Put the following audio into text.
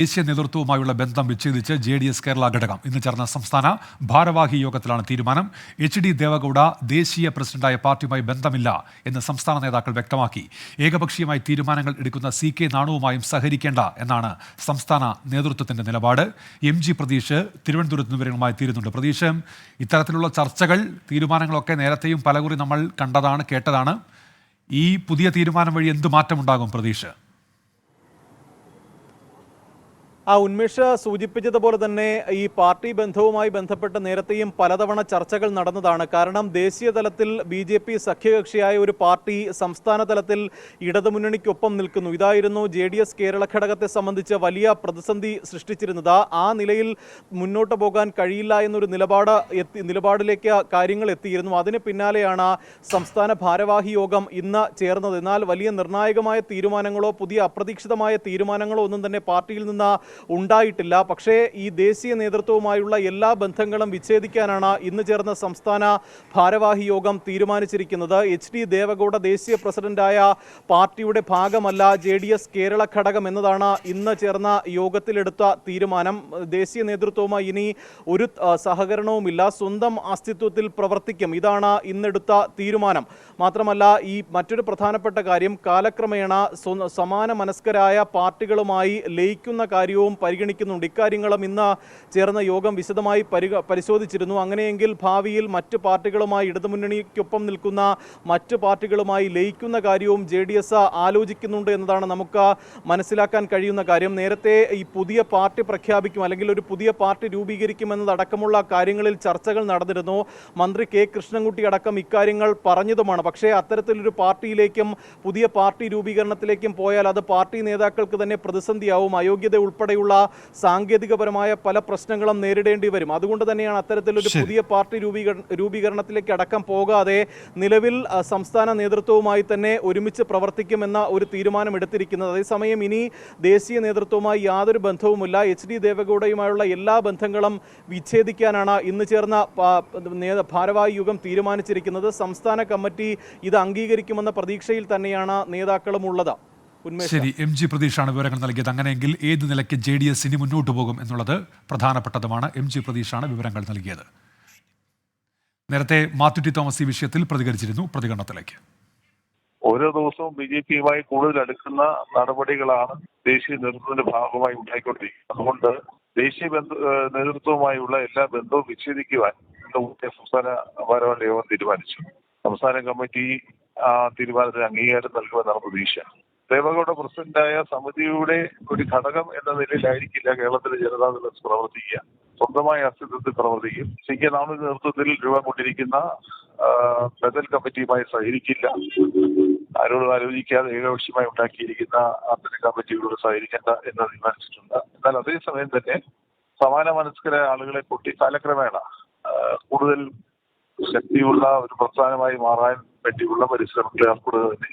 ദേശീയ നേതൃത്വവുമായുള്ള ബന്ധം വിച്ഛേദിച്ച് JDS കേരള ഘടകം ഇന്ന് ചേർന്ന സംസ്ഥാന ഭാരവാഹി യോഗത്തിലാണ് തീരുമാനം. HD ദേവഗൌഡ ദേശീയ പ്രസിഡന്റായ പാർട്ടിയുമായി ബന്ധമില്ല എന്ന് സംസ്ഥാന നേതാക്കൾ വ്യക്തമാക്കി. ഏകപക്ഷീയമായി തീരുമാനങ്ങൾ എടുക്കുന്ന CK നാണുവുമായും സഹകരിക്കേണ്ട എന്നാണ് സംസ്ഥാന നേതൃത്വത്തിന്റെ നിലപാട്. MG പ്രതീഷ് തിരുവനന്തപുരത്ത് വിവരങ്ങളുമായി തീരുന്നുണ്ട്. പ്രതീഷ്, ഇത്തരത്തിലുള്ള ചർച്ചകൾ, തീരുമാനങ്ങളൊക്കെ നേരത്തെയും പലകുറി നമ്മൾ കണ്ടതാണ്, കേട്ടതാണ്. ഈ പുതിയ തീരുമാനം വഴി എന്ത് മാറ്റമുണ്ടാകും പ്രതീഷ്? ഉന്മേഷ് സൂചിപ്പിച്ചതുപോലെ തന്നെ ഈ പാർട്ടി ബന്ധവുമായി ബന്ധപ്പെട്ട് നേരത്തെയും പലതവണ ചർച്ചകൾ നടന്നതാണ്. കാരണം ദേശീയ തലത്തിൽ BJP സഖ്യകക്ഷിയായ ഒരു പാർട്ടി സംസ്ഥാന തലത്തിൽ ഇടതുമുന്നണിക്കൊപ്പം നിൽക്കുന്നു. ഇതായിരുന്നു JDS കേരള ഘടകത്തെ സംബന്ധിച്ച് വലിയ പ്രതിസന്ധി സൃഷ്ടിച്ചിരുന്നത്. ആ നിലയിൽ മുന്നോട്ട് പോകാൻ കഴിയില്ല എന്നൊരു നിലപാടിലേക്ക് കാര്യങ്ങൾ എത്തിയിരുന്നു. അതിന് പിന്നാലെയാണ് സംസ്ഥാന ഭാരവാഹി യോഗം ഇന്ന് ചേർന്നത്. എന്നാൽ വലിയ നിർണായകമായ തീരുമാനങ്ങളോ പുതിയ അപ്രതീക്ഷിതമായ തീരുമാനങ്ങളോ ഒന്നും തന്നെ പാർട്ടിയിൽ നിന്ന് ഉണ്ടായിട്ടില്ല. പക്ഷേ ഈ ദേശീയ നേതൃത്വവുമായുള്ള എല്ലാ ബന്ധങ്ങളും വിച്ഛേദിക്കാനാണ് ഇന്ന് ചേർന്ന സംസ്ഥാന ഭാരവാഹി യോഗം തീരുമാനിച്ചിരിക്കുന്നത്. HD ദേവഗൌഡ ദേശീയ പ്രസിഡന്റായ പാർട്ടിയുടെ ഭാഗമല്ല JDS കേരള ഘടകം എന്നതാണ് ഇന്ന് ചേർന്ന യോഗത്തിലെടുത്ത തീരുമാനം. ദേശീയ നേതൃത്വവുമായി ഇനി ഒരു സഹകരണവുമില്ല, സ്വന്തം അസ്തിത്വത്തിൽ പ്രവർത്തിക്കും. ഇതാണ് ഇന്നെടുത്ത തീരുമാനം. മാത്രമല്ല, ഈ മറ്റൊരു പ്രധാനപ്പെട്ട കാര്യം, കാലക്രമേണ സമാന മനസ്കരായ പാർട്ടികളുമായി ലയിക്കുന്ന കാര്യവും പരിഗണിക്കുന്നുണ്ട്. ഇക്കാര്യങ്ങളും ഇന്ന് ചേർന്ന യോഗം വിശദമായി പരിശോധിച്ചിരുന്നു. അങ്ങനെയെങ്കിൽ ഭാവിയിൽ മറ്റ് പാർട്ടികളുമായി, ഇടതുമുന്നണിക്കൊപ്പം നിൽക്കുന്ന മറ്റ് പാർട്ടികളുമായി ലയിക്കുന്ന കാര്യവും JDS ആലോചിക്കുന്നുണ്ട് എന്നതാണ് നമുക്ക് മനസ്സിലാക്കാൻ കഴിയുന്ന കാര്യം. നേരത്തെ ഈ പുതിയ പാർട്ടി പ്രഖ്യാപിക്കും അല്ലെങ്കിൽ ഒരു പുതിയ പാർട്ടി രൂപീകരിക്കുമെന്നതടക്കമുള്ള കാര്യങ്ങളിൽ ചർച്ചകൾ നടന്നിരുന്നു. മന്ത്രി K കൃഷ്ണൻകുട്ടി അടക്കം ഇക്കാര്യങ്ങൾ പറഞ്ഞതുമാണ്. പക്ഷേ അത്തരത്തിലൊരു പാർട്ടിയിലേക്കും പുതിയ പാർട്ടി രൂപീകരണത്തിലേക്കും പോയാൽ അത് പാർട്ടി നേതാക്കൾക്ക് തന്നെ പ്രതിസന്ധിയാവും. അയോഗ്യത ഉൾപ്പെടെയുള്ള സാങ്കേതികപരമായ പല പ്രശ്നങ്ങളും നേരിടേണ്ടി വരും. അതുകൊണ്ട് തന്നെയാണ് അത്തരത്തിലൊരു പുതിയ പാർട്ടി രൂപീകരണത്തിലേക്ക് അടക്കം പോകാതെ നിലവിൽ സംസ്ഥാന നേതൃത്വവുമായി തന്നെ ഒരുമിച്ച് പ്രവർത്തിക്കുമെന്ന ഒരു തീരുമാനം എടുത്തിരിക്കുന്നത്. അതേസമയം ഇനി ദേശീയ നേതൃത്വവുമായി യാതൊരു ബന്ധവുമില്ല. HD ദേവഗൌഡയുമായുള്ള എല്ലാ ബന്ധങ്ങളും വിച്ഛേദിക്കാനാണ് ഇന്ന് ചേർന്ന ഭാരവാഹി യോഗം തീരുമാനിച്ചിരിക്കുന്നത്. സംസ്ഥാന കമ്മിറ്റി ഇത് അംഗീകരിക്കുമെന്ന പ്രതീക്ഷയിൽ തന്നെയാണ് നേതാക്കളും ഉള്ളത്. ശരി, MG പ്രതീഷാണ് വിവരങ്ങൾ നൽകിയത്. അങ്ങനെയെങ്കിൽ ഏത് നിലയ്ക്ക് JDS ഇനി മുന്നോട്ട് പോകും എന്നുള്ളത് പ്രധാനപ്പെട്ടതുമാണ്. MG പ്രതീഷാണ് വിവരങ്ങൾ നൽകിയത്. നേരത്തെ മാത്യു ടി തോമസ് ഈ വിഷയത്തിൽ പ്രതികരിച്ചിരുന്നു. പ്രതികരണത്തിലേക്ക്. ഓരോ ദിവസവും BJPയുമായി കൂടുതൽ അടുക്കുന്ന നടപടികളാണ് ദേശീയ നേതൃത്വത്തിന്റെ ഭാഗമായി ഉണ്ടായിക്കൊണ്ടിരിക്കുന്നത്. അതുകൊണ്ട് ദേശീയ നേതൃത്വവുമായുള്ള എല്ലാ ബന്ധവും വിച്ഛേദിക്കുവാൻ സംസ്ഥാന ഭാരവാഹി യോഗം തീരുമാനിച്ചു. സംസ്ഥാന കമ്മിറ്റി ആ തീരുമാനത്തിന് അംഗീകാരം നൽകുമെന്നാണ് പ്രതീക്ഷ. ദേവഗൌഡ പ്രസിഡന്റായ സമിതിയുടെ ഒരു ഘടകം എന്ന നിലയിലായിരിക്കില്ല കേരളത്തിലെ ജനതാദൾ പ്രവർത്തിക്കുക. സ്വന്തമായ അസ്തിത്വത്തിൽ പ്രവർത്തിക്കും. CK നാണുവിന്റെ നേതൃത്വത്തിൽ രൂപം കൊണ്ടിരിക്കുന്ന ബദൽ കമ്മിറ്റിയുമായി സഹകരിക്കില്ല. ആരോടും ആലോചിക്കാതെ ഏകപക്ഷീയമായി ഉണ്ടാക്കിയിരിക്കുന്ന അത്തരം കമ്മിറ്റികളോട് സഹകരിക്കേണ്ട എന്ന് തീരുമാനിച്ചിട്ടുണ്ട്. എന്നാൽ അതേസമയം തന്നെ സമാന മനസ്കരായ ആളുകളെ കൂട്ടി കാലക്രമേണ കൂടുതൽ ശക്തിയുള്ള ഒരു പ്രസ്ഥാനമായി മാറാൻ വേണ്ടിയുള്ള പരിശ്രമത്തിൽ ഏർപ്പെടുക തന്നെ